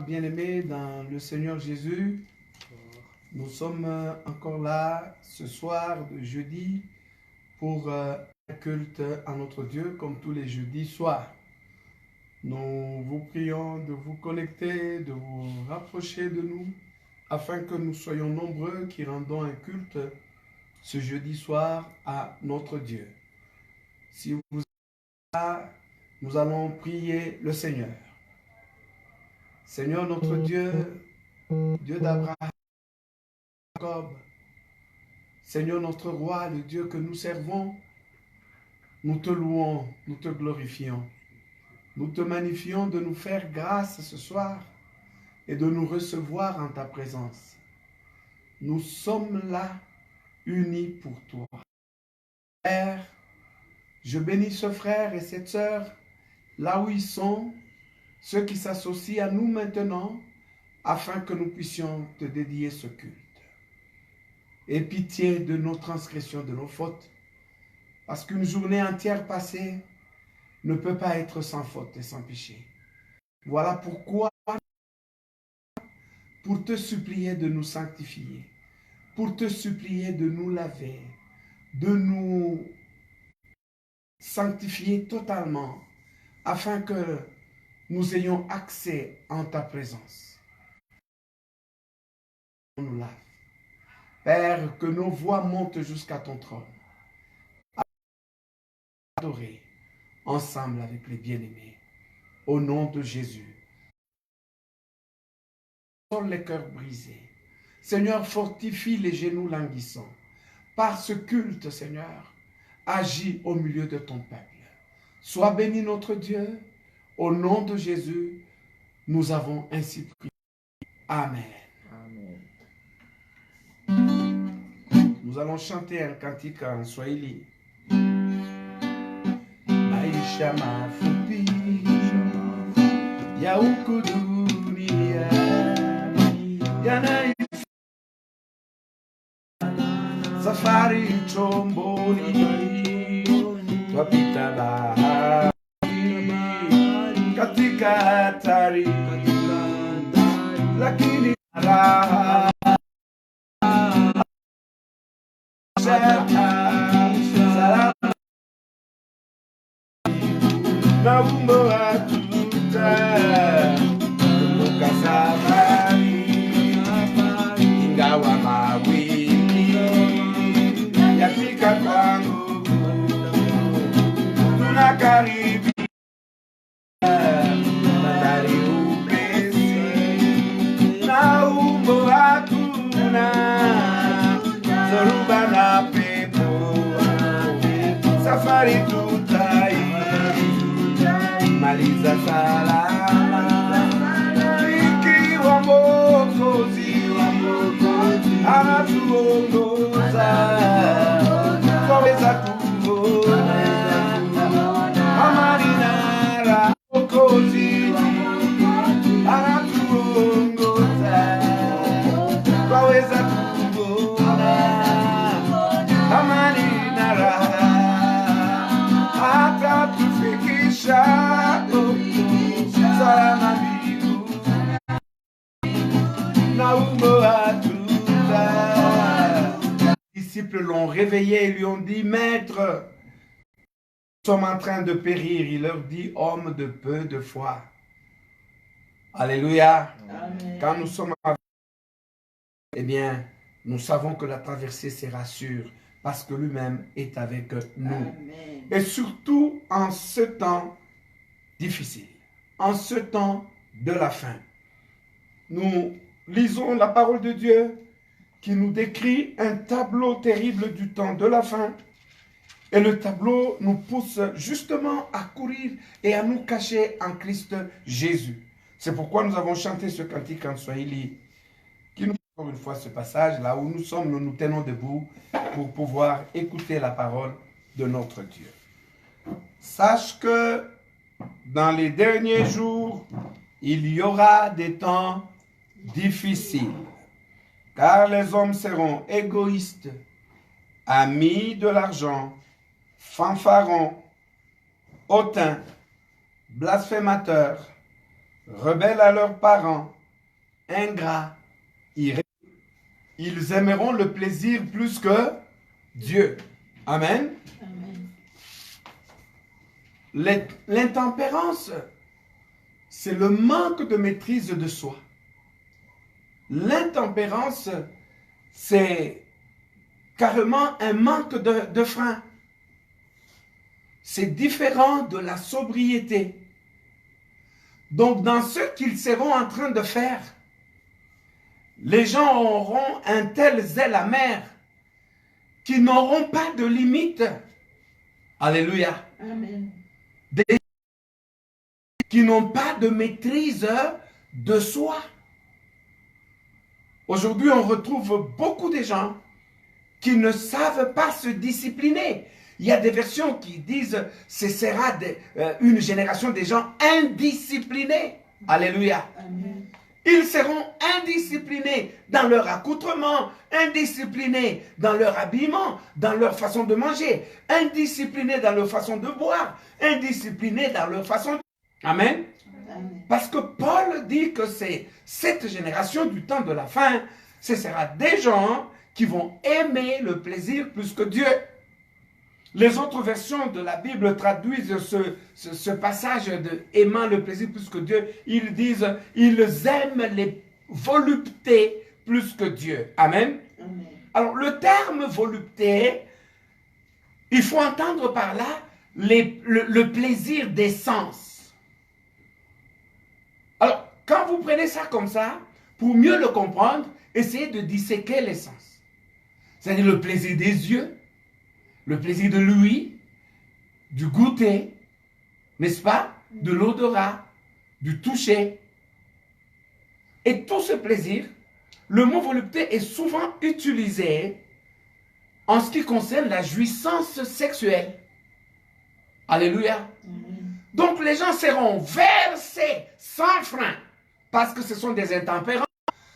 Bien-aimés dans le Seigneur Jésus, nous sommes encore là ce soir de jeudi pour un culte à notre Dieu comme tous les jeudis soirs. Nous vous prions de vous connecter, de vous rapprocher de nous afin que nous soyons nombreux qui rendons un culte ce jeudi soir à notre Dieu. Si vous êtes là, nous allons prier le Seigneur. Seigneur notre Dieu, Dieu d'Abraham, Jacob, Seigneur notre roi, le Dieu que nous servons, nous te louons, nous te glorifions. Nous te magnifions de nous faire grâce ce soir et de nous recevoir en ta présence. Nous sommes là, unis pour toi. Père, je bénis ce frère et cette sœur, là où ils sont, ceux qui s'associent à nous maintenant, afin que nous puissions te dédier ce culte. Aie pitié de nos transgressions, de nos fautes, parce qu'une journée entière passée ne peut pas être sans faute et sans péché. Voilà pourquoi, pour te supplier de nous sanctifier, pour te supplier de nous laver, de nous sanctifier totalement, afin que nous ayons accès en ta présence. On nous lave. Père, que nos voix montent jusqu'à ton trône. Adorer ensemble avec les bien-aimés. Au nom de Jésus. Console les cœurs brisés. Seigneur, fortifie les genoux languissants. Par ce culte, Seigneur, agis au milieu de ton peuple. Sois béni notre Dieu. Au nom de Jésus, nous avons ainsi prié. Amen. Amen. Nous allons chanter un cantique en Swahili. Maisha mafupi ya huku duniani yanaishi, safari chomboni, twapita bahari katika hatari, lakini raha salama na umbo hatuta kumbuka safari, ingawa mawimbi yafika kwangu, tunakaribia bandari upesi, na umbo hatuna zoruba na pepo, safari maliza salama, ikiwa Mwokozi anatuongoza, twaweza kuona amani na raha. Mwokozi anatuongoza, twaweza kuona amani na raha, hata tufikisha salama mbinguni na umbo hatuta. Les disciples l'ont réveillé et lui ont dit: Maître, nous sommes en train de périr. Il leur dit: homme de peu de foi. Alléluia. Amen. Quand nous sommes avec, eh bien, nous savons que la traversée sera sûre parce que lui-même est avec nous. Amen. Et surtout en ce temps difficile, en ce temps de la fin. Nous lisons la parole de Dieu qui nous décrit un tableau terrible du temps de la fin. Et le tableau nous pousse justement à courir et à nous cacher en Christ Jésus. C'est pourquoi nous avons chanté ce cantique en Swahili qui nous dit encore une fois ce passage, là où nous sommes, nous nous tenons debout pour pouvoir écouter la parole de notre Dieu. Sache que dans les derniers jours, il y aura des temps difficiles, car les hommes seront égoïstes, amis de l'argent, fanfarons, hautains, blasphémateurs, rebelles à leurs parents, ingrats, ils aimeront le plaisir plus que Dieu. Amen. Amen. L'intempérance, c'est le manque de maîtrise de soi. L'intempérance, c'est carrément un manque de frein. C'est différent de la sobriété. Donc, dans ce qu'ils seront en train de faire, les gens auront un tel zèle amer qu'ils n'auront pas de limite. Alléluia. Amen. Qui n'ont pas de maîtrise de soi. Aujourd'hui, on retrouve beaucoup de gens qui ne savent pas se discipliner. Il y a des versions qui disent ce sera une génération de gens indisciplinés. Alléluia. Amen. Ils seront indisciplinés dans leur accoutrement, indisciplinés dans leur habillement, dans leur façon de manger, indisciplinés dans leur façon de boire, indisciplinés dans leur façon de... Amen. Amen. Parce que Paul dit que c'est cette génération du temps de la fin, ce sera des gens qui vont aimer le plaisir plus que Dieu. Les autres versions de la Bible traduisent ce passage de aimant le plaisir plus que Dieu. Ils disent, ils aiment les voluptés plus que Dieu. Amen. Amen. Alors, le terme volupté, il faut entendre par là le plaisir des sens. Alors, quand vous prenez ça comme ça, pour mieux le comprendre, essayez de disséquer les sens. C'est-à-dire le plaisir des yeux, le plaisir de l'ouïe, du goûter, n'est-ce pas? De l'odorat, du toucher. Et tout ce plaisir, le mot volupté est souvent utilisé en ce qui concerne la jouissance sexuelle. Alléluia. Donc les gens seront versés sans frein, parce que ce sont des intempérants,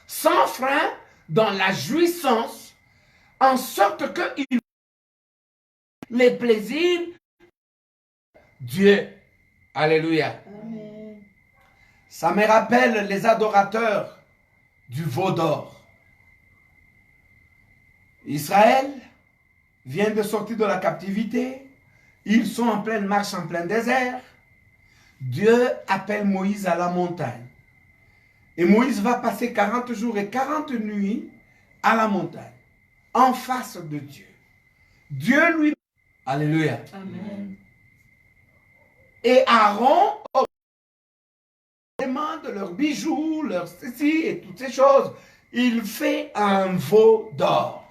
sans frein dans la jouissance, en sorte qu'ils les plaisirs Dieu. Alléluia. Amen. Ça me rappelle les adorateurs du veau d'or. Israël vient de sortir de la captivité. Ils sont en pleine marche, en plein désert. Dieu appelle Moïse à la montagne. Et Moïse va passer 40 jours et 40 nuits à la montagne, en face de Dieu. Dieu lui... Alléluia. Amen. Et Aaron demande leurs bijoux, leurs ceci et toutes ces choses. Il fait un veau d'or.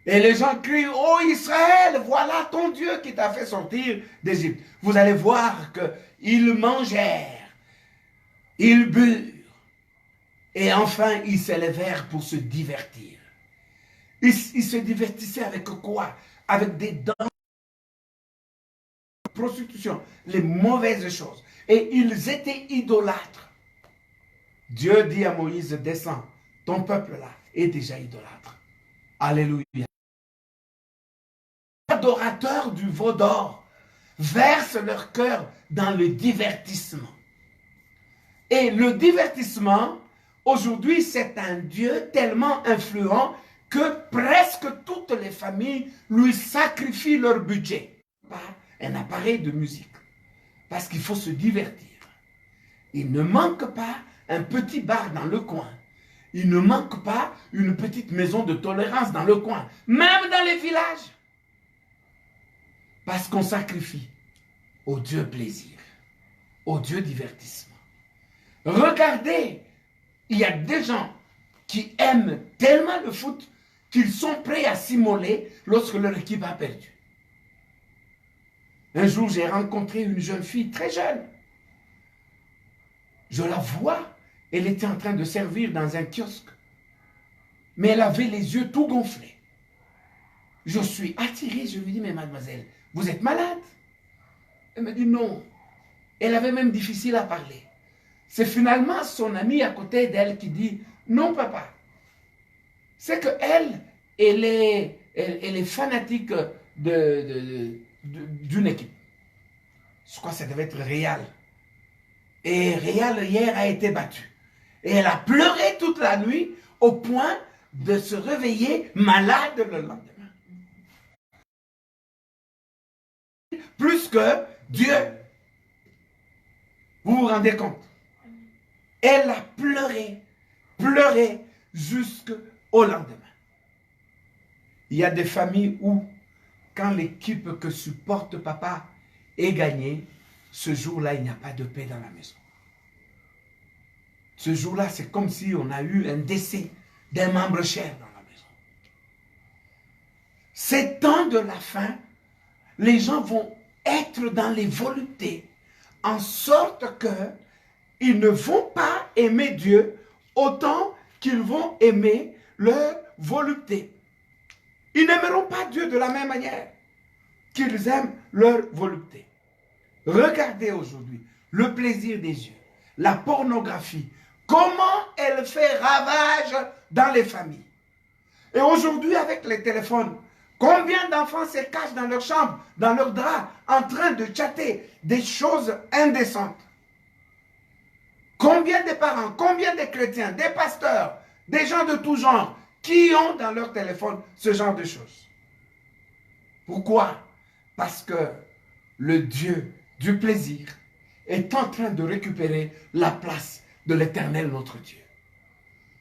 Et les gens crient, oh Israël, voilà ton Dieu qui t'a fait sortir d'Égypte. Vous allez voir qu'ils mangèrent, ils burent, et enfin ils s'élevèrent pour se divertir. Ils se divertissaient avec quoi? Avec des danses, prostitution, les mauvaises choses. Et ils étaient idolâtres. Dieu dit à Moïse, descends, ton peuple là est déjà idolâtre. Alléluia. Les adorateurs du veau d'or versent leur cœur dans le divertissement. Et le divertissement, aujourd'hui, c'est un Dieu tellement influent que presque toutes les familles lui sacrifient leur budget. Un appareil de musique. Parce qu'il faut se divertir. Il ne manque pas un petit bar dans le coin. Il ne manque pas une petite maison de tolérance dans le coin. Même dans les villages. Parce qu'on sacrifie au Dieu plaisir. Au Dieu divertissement. Regardez, il y a des gens qui aiment tellement le foot qu'ils sont prêts à s'immoler lorsque leur équipe a perdu. Un jour, j'ai rencontré une jeune fille très jeune. Je la vois, elle était en train de servir dans un kiosque. Mais elle avait les yeux tout gonflés. Je suis attiré, je lui dis, mais mademoiselle, vous êtes malade? Elle me dit non. Elle avait même difficile à parler. C'est finalement son amie à côté d'elle qui dit, non papa, c'est qu'elle, elle est fanatique d'une équipe. Je crois que ça devait être Real. Et Réal hier a été battue. Et elle a pleuré toute la nuit au point de se réveiller malade le lendemain. Plus que Dieu. Vous vous rendez compte? Elle a pleuré jusqu'au lendemain. Il y a des familles où, quand l'équipe que supporte papa est gagnée, ce jour-là, il n'y a pas de paix dans la maison. Ce jour-là, c'est comme si on a eu un décès d'un membre cher dans la maison. Ces temps de la fin, les gens vont être dans les voluptés, en sorte que ils ne vont pas aimer Dieu autant qu'ils vont aimer leur volupté. Ils n'aimeront pas Dieu de la même manière qu'ils aiment leur volupté. Regardez aujourd'hui le plaisir des yeux, la pornographie, comment elle fait ravage dans les familles. Et aujourd'hui, avec les téléphones, combien d'enfants se cachent dans leur chambre, dans leur drap, en train de chatter des choses indécentes? Combien de parents, combien de chrétiens, des pasteurs, des gens de tout genre, qui ont dans leur téléphone ce genre de choses? Pourquoi? Parce que le Dieu du plaisir est en train de récupérer la place de l'Éternel notre Dieu.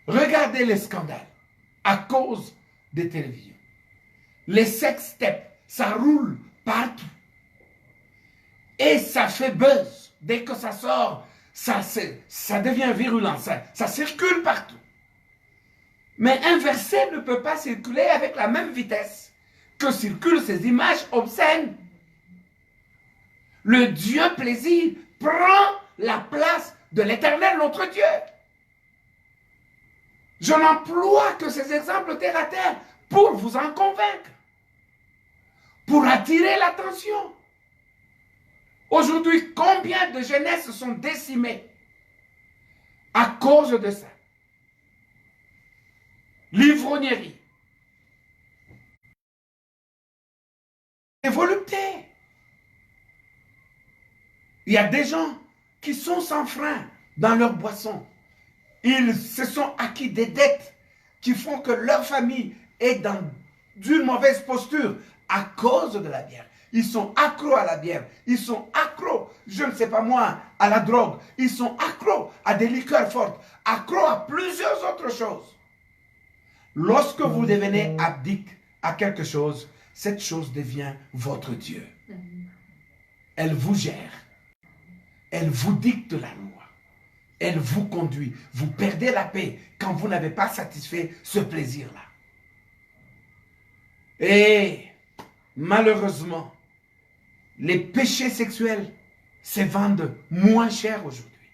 Regardez les scandales à cause des télévisions. Les sextapes, ça roule partout. Et ça fait buzz. Dès que ça sort, ça devient virulent. Ça circule partout. Mais un verset ne peut pas circuler avec la même vitesse que circulent ces images obscènes. Le Dieu plaisir prend la place de l'Éternel notre Dieu. Je n'emploie que ces exemples terre à terre pour vous en convaincre, pour attirer l'attention. Aujourd'hui, combien de jeunesses sont décimées à cause de ça? L'ivrognerie, les voluptés. Il y a des gens qui sont sans frein dans leur boisson. Ils se sont acquis des dettes qui font que leur famille est dans une mauvaise posture à cause de la bière. Ils sont accros à la bière. Ils sont accros, je ne sais pas moi, à la drogue. Ils sont accros à des liqueurs fortes. Accros à plusieurs autres choses. Lorsque vous devenez addict à quelque chose, cette chose devient votre Dieu. Elle vous gère. Elle vous dicte la loi. Elle vous conduit. Vous perdez la paix quand vous n'avez pas satisfait ce plaisir-là. Et malheureusement, les péchés sexuels se vendent moins cher aujourd'hui.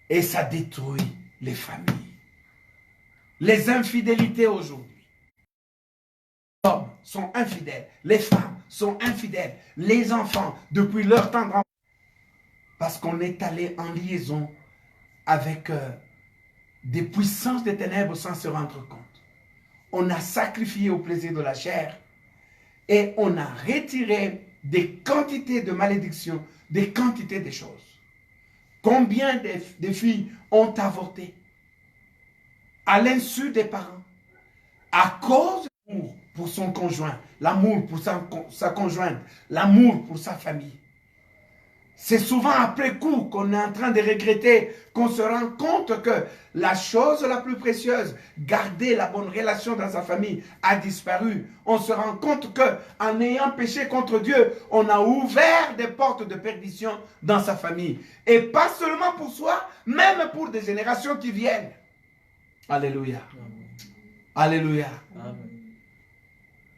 Et ça détruit les familles. Les infidélités aujourd'hui. Les hommes sont infidèles. Les femmes sont infidèles. Les enfants, depuis leur tendre enfance, parce qu'on est allé en liaison avec des puissances des ténèbres sans se rendre compte. On a sacrifié au plaisir de la chair et on a retiré des quantités de malédictions, des quantités de choses. Combien de filles ont avorté à l'insu des parents à cause de l'amour pour son conjoint, l'amour pour sa conjointe, l'amour pour sa famille. C'est souvent après coup qu'on est en train de regretter, qu'on se rend compte que la chose la plus précieuse, garder la bonne relation dans sa famille, a disparu. On se rend compte qu'en ayant péché contre Dieu, on a ouvert des portes de perdition dans sa famille. Et pas seulement pour soi, même pour des générations qui viennent. Alléluia. Alléluia.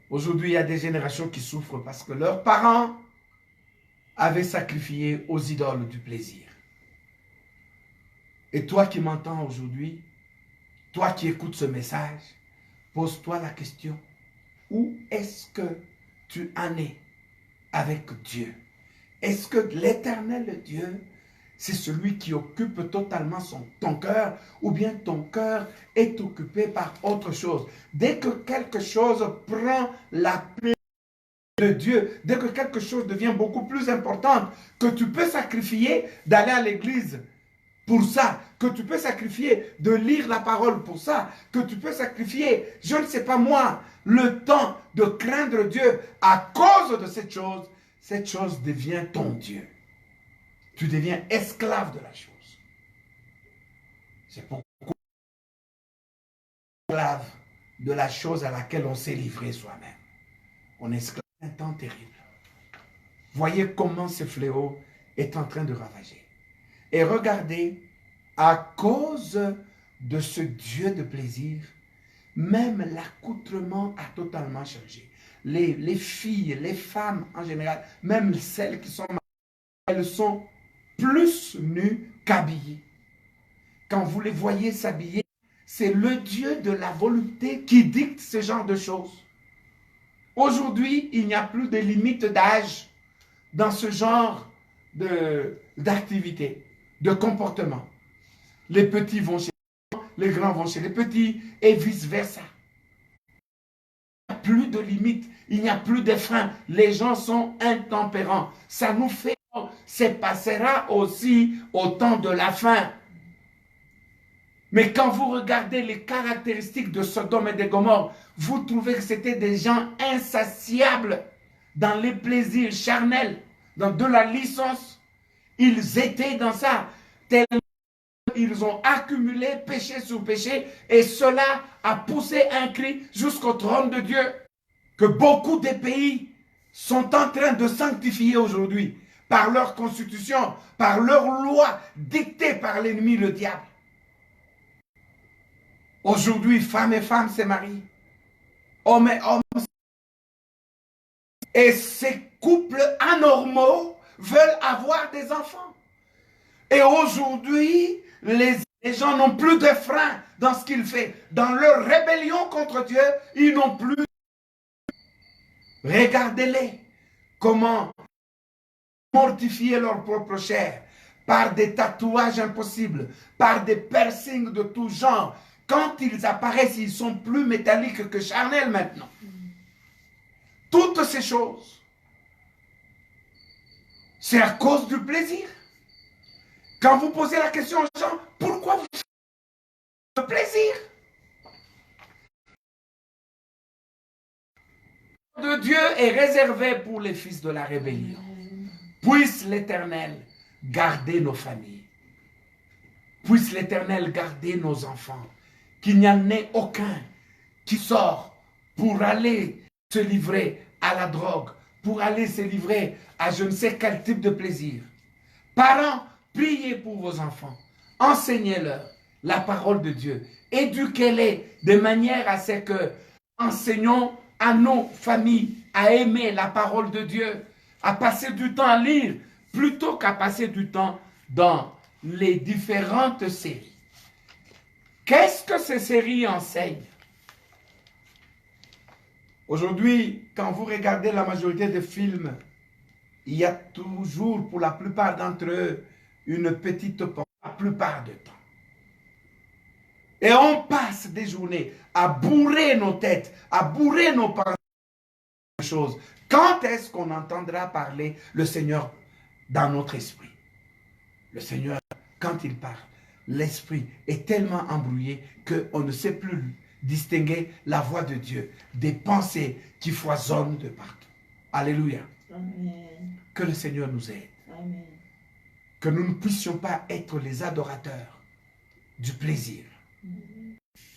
Aujourd'hui, il y a des générations qui souffrent parce que leurs parents avaient sacrifié aux idoles du plaisir. Et toi qui m'entends aujourd'hui, toi qui écoutes ce message, pose-toi la question, où est-ce que tu en es avec Dieu? Est-ce que l'Éternel Dieu, c'est celui qui occupe totalement ton cœur, ou bien ton cœur est occupé par autre chose? Dès que quelque chose prend la place de Dieu, dès que quelque chose devient beaucoup plus important, que tu peux sacrifier d'aller à l'église pour ça, que tu peux sacrifier de lire la parole pour ça, que tu peux sacrifier, je ne sais pas moi, le temps de craindre Dieu à cause de cette chose devient ton Dieu. Tu deviens esclave de la chose. C'est pourquoi esclave de la chose à laquelle on s'est livré soi-même. On est esclave d'un temps terrible. Voyez comment ce fléau est en train de ravager. Et regardez, à cause de ce Dieu de plaisir, même l'accoutrement a totalement changé. Les filles, les femmes en général, même celles qui sont mariées, elles sont plus nues qu'habillées. Quand vous les voyez s'habiller, c'est le Dieu de la volupté qui dicte ce genre de choses. Aujourd'hui, il n'y a plus de limite d'âge dans ce genre d'activité, de comportement. Les petits vont chez les grands vont chez les petits et vice-versa. Il n'y a plus de limite, il n'y a plus de freins. Les gens sont intempérants. Ça nous fait, ça passera aussi au temps de la fin. Mais quand vous regardez les caractéristiques de Sodome et de Gomorrhe, vous trouvez que c'était des gens insatiables dans les plaisirs charnels, dans de la licence. Ils étaient dans ça. Tellement ils ont accumulé péché sur péché et cela a poussé un cri jusqu'au trône de Dieu. Que beaucoup de pays sont en train de sanctifier aujourd'hui par leur constitution, par leurs lois dictées par l'ennemi, le diable. Aujourd'hui, femmes et femmes se marient. Hommes et hommes. Et ces couples anormaux veulent avoir des enfants. Et aujourd'hui, les gens n'ont plus de frein dans ce qu'ils font. Dans leur rébellion contre Dieu, ils n'ont plus. Regardez-les. Comment mortifier leur propre chair par des tatouages impossibles, par des piercings de tout genre. Quand ils apparaissent, ils sont plus métalliques que charnels maintenant. Toutes ces choses, c'est à cause du plaisir. Quand vous posez la question aux gens, pourquoi vous faites le plaisir? De Dieu est réservé pour les fils de la rébellion. Puisse l'Éternel garder nos familles. Puisse l'Éternel garder nos enfants. Qu'il n'y en ait aucun qui sort pour aller se livrer à la drogue, pour aller se livrer à je ne sais quel type de plaisir. Parents, priez pour vos enfants. Enseignez-leur la parole de Dieu. Éduquez-les de manière à ce que enseignons à nos familles à aimer la parole de Dieu, à passer du temps à lire, plutôt qu'à passer du temps dans les différentes séries. Qu'est-ce que ces séries enseignent? Aujourd'hui, quand vous regardez la majorité des films, il y a toujours, pour la plupart d'entre eux, une petite porte, la plupart du temps. Et on passe des journées à bourrer nos têtes, à bourrer nos pensées de choses. Quand est-ce qu'on entendra parler le Seigneur dans notre esprit? Le Seigneur, quand il parle, l'esprit est tellement embrouillé qu'on ne sait plus distinguer la voix de Dieu, des pensées qui foisonnent de partout. Alléluia. Amen. Que le Seigneur nous aide. Amen. Que nous ne puissions pas être les adorateurs du plaisir.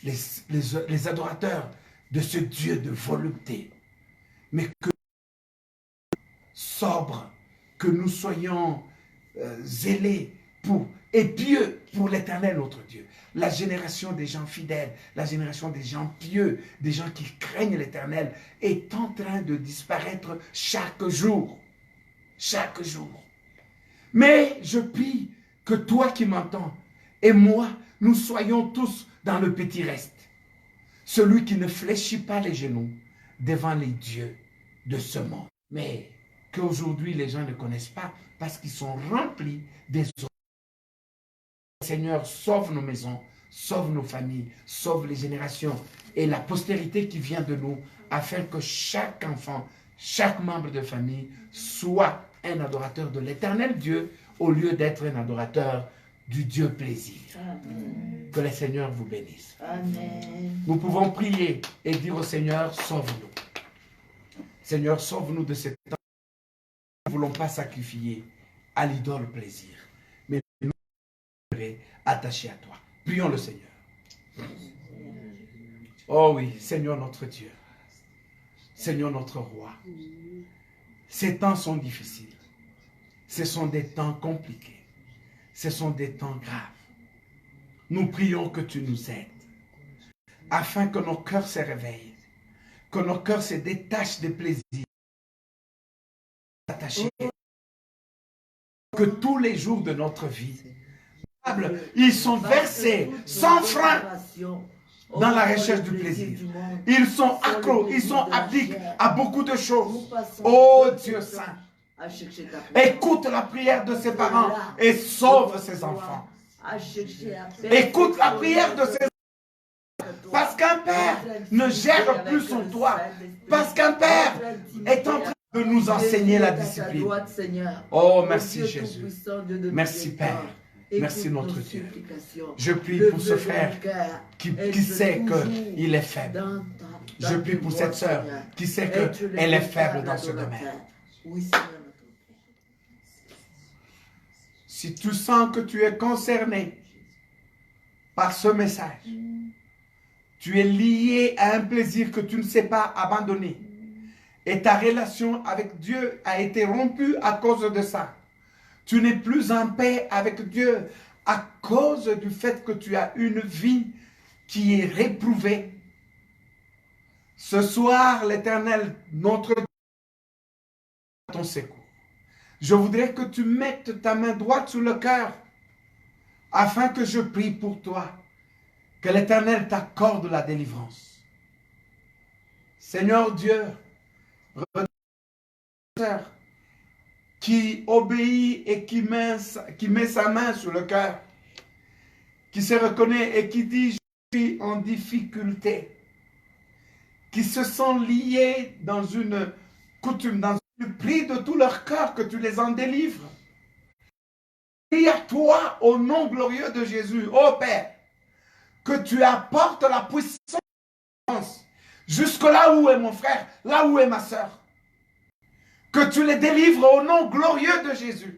Les adorateurs de ce Dieu de volupté. Mais que sobres, que nous soyons zélés pour, et pieux pour l'Éternel notre Dieu. La génération des gens fidèles, la génération des gens pieux, des gens qui craignent l'Éternel est en train de disparaître chaque jour. Chaque jour. Mais je prie que toi qui m'entends et moi, nous soyons tous dans le petit reste. Celui qui ne fléchit pas les genoux devant les dieux de ce monde. Mais qu'aujourd'hui les gens ne connaissent pas parce qu'ils sont remplis des autres. Seigneur, sauve nos maisons, sauve nos familles, sauve les générations et la postérité qui vient de nous, afin que chaque enfant chaque membre de famille soit un adorateur de l'éternel Dieu au lieu d'être un adorateur du Dieu plaisir. Amen. Que le Seigneur vous bénisse. Amen. Nous pouvons prier et dire au Seigneur, sauve-nous. Seigneur, sauve-nous de cette temps. Nous ne voulons pas sacrifier à l'idole plaisir, mais nous sommes attachés à toi. Prions le Seigneur. Oh oui, Seigneur notre Dieu, Seigneur notre roi, ces temps sont difficiles. Ce sont des temps compliqués. Ce sont des temps graves. Nous prions que tu nous aides, afin que nos cœurs se réveillent, que nos cœurs se détachent des plaisirs, que tous les jours de notre vie, ils sont versés sans frein dans la recherche du plaisir. Ils sont accros, ils sont appliqués à beaucoup de choses. Oh Dieu Saint, écoute la prière de ses parents et sauve ses enfants. Écoute la prière de ses enfants. Parce qu'un père ne gère plus son toit. Parce qu'un père est en train de nous enseigner la discipline. Oh, merci Jésus. Merci Père. Merci notre Dieu. Je prie pour ce frère qui sait qu'il est faible. Je prie pour cette sœur qui sait qu'elle est faible dans ce domaine. Si tu sens que tu es concerné par ce message, tu es lié à un plaisir que tu ne sais pas abandonner et ta relation avec Dieu a été rompue à cause de ça. Tu n'es plus en paix avec Dieu à cause du fait que tu as une vie qui est réprouvée. Ce soir, l'Éternel, notre Dieu, ton secours. Je voudrais que tu mettes ta main droite sur le cœur afin que je prie pour toi. Que l'Éternel t'accorde la délivrance. Seigneur Dieu, qui obéit et qui met sa main sur le cœur, qui se reconnaît et qui dit « je suis en difficulté », qui se sont liés dans une coutume, dans une prie de tout leur cœur que tu les en délivres. Prie à toi au nom glorieux de Jésus, ô Père, que tu apportes la puissance jusque là où est mon frère, là où est ma soeur. Que tu les délivres au nom glorieux de Jésus.